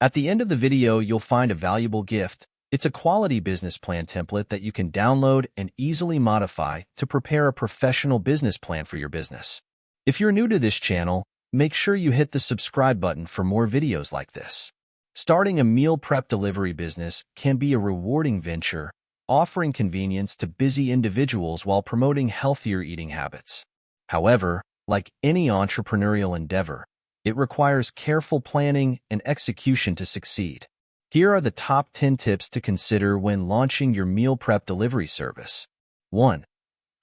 At the end of the video, you'll find a valuable gift. It's a quality business plan template that you can download and easily modify to prepare a professional business plan for your business. If you're new to this channel, make sure you hit the subscribe button for more videos like this. Starting a meal prep delivery business can be a rewarding venture, offering convenience to busy individuals while promoting healthier eating habits. However, like any entrepreneurial endeavor, it requires careful planning and execution to succeed. Here are the top 10 tips to consider when launching your meal prep delivery service. 1.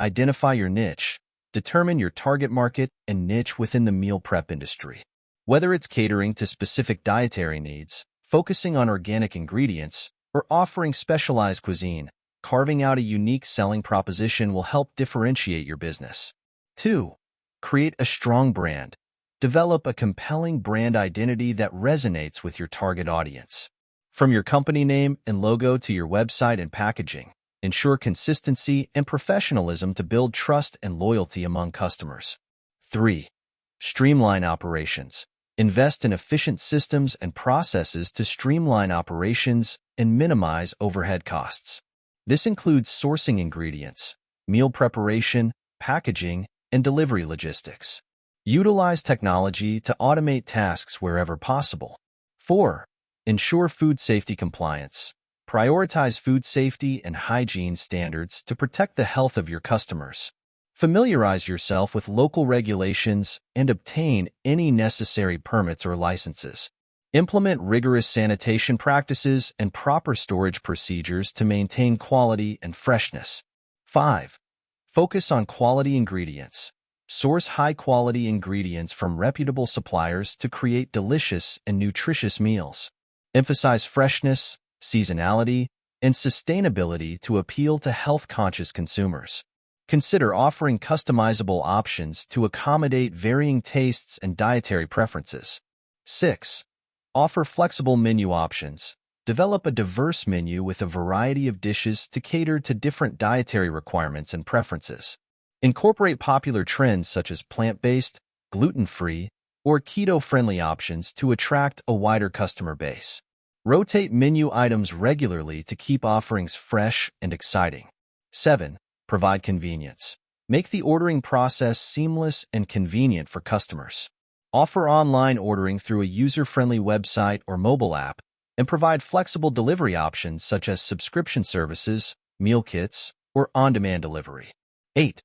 Identify your niche. Determine your target market and niche within the meal prep industry. Whether it's catering to specific dietary needs, focusing on organic ingredients, or offering specialized cuisine, carving out a unique selling proposition will help differentiate your business. 2. Create a strong brand. Develop a compelling brand identity that resonates with your target audience. From your company name and logo to your website and packaging, ensure consistency and professionalism to build trust and loyalty among customers. 3. Streamline operations. Invest in efficient systems and processes to streamline operations and minimize overhead costs. This includes sourcing ingredients, meal preparation, packaging, and delivery logistics. Utilize technology to automate tasks wherever possible. 4. Ensure food safety compliance. Prioritize food safety and hygiene standards to protect the health of your customers. Familiarize yourself with local regulations and obtain any necessary permits or licenses. Implement rigorous sanitation practices and proper storage procedures to maintain quality and freshness. 5. Focus on quality ingredients. Source high-quality ingredients from reputable suppliers to create delicious and nutritious meals. Emphasize freshness, seasonality, and sustainability to appeal to health-conscious consumers. Consider offering customizable options to accommodate varying tastes and dietary preferences. 6. Offer flexible menu options. Develop a diverse menu with a variety of dishes to cater to different dietary requirements and preferences. Incorporate popular trends such as plant-based, gluten-free, or keto-friendly options to attract a wider customer base. Rotate menu items regularly to keep offerings fresh and exciting. 7. Provide convenience. Make the ordering process seamless and convenient for customers. Offer online ordering through a user-friendly website or mobile app, and provide flexible delivery options such as subscription services, meal kits, or on-demand delivery. 8.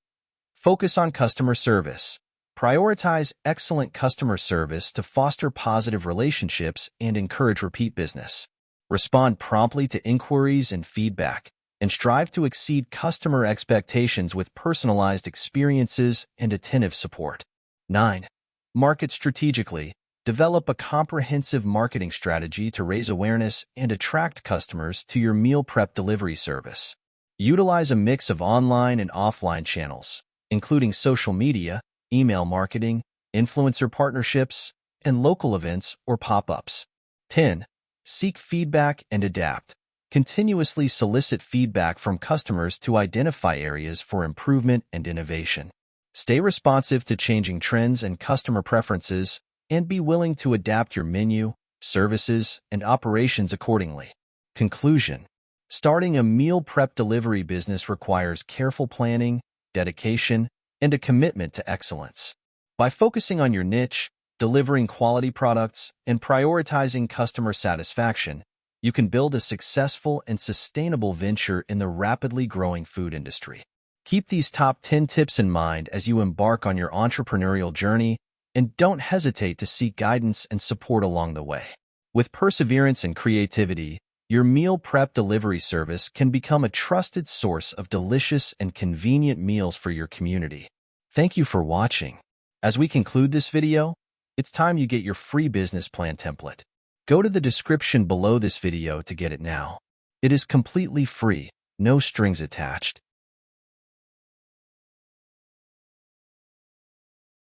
Focus on customer service. Prioritize excellent customer service to foster positive relationships and encourage repeat business. Respond promptly to inquiries and feedback, and strive to exceed customer expectations with personalized experiences and attentive support. 9. Market strategically. Develop a comprehensive marketing strategy to raise awareness and attract customers to your meal prep delivery service. Utilize a mix of online and offline channels, including social media, email marketing, influencer partnerships, and local events or pop-ups. 10. Seek feedback and adapt. Continuously solicit feedback from customers to identify areas for improvement and innovation. Stay responsive to changing trends and customer preferences, and be willing to adapt your menu, services, and operations accordingly. Conclusion. Starting a meal prep delivery business requires careful planning, dedication, and a commitment to excellence. By focusing on your niche, delivering quality products, and prioritizing customer satisfaction, you can build a successful and sustainable venture in the rapidly growing food industry. Keep these top 10 tips in mind as you embark on your entrepreneurial journey, and don't hesitate to seek guidance and support along the way. With perseverance and creativity, your meal prep delivery service can become a trusted source of delicious and convenient meals for your community. Thank you for watching. As we conclude this video, it's time you get your free business plan template. Go to the description below this video to get it now. It is completely free, no strings attached,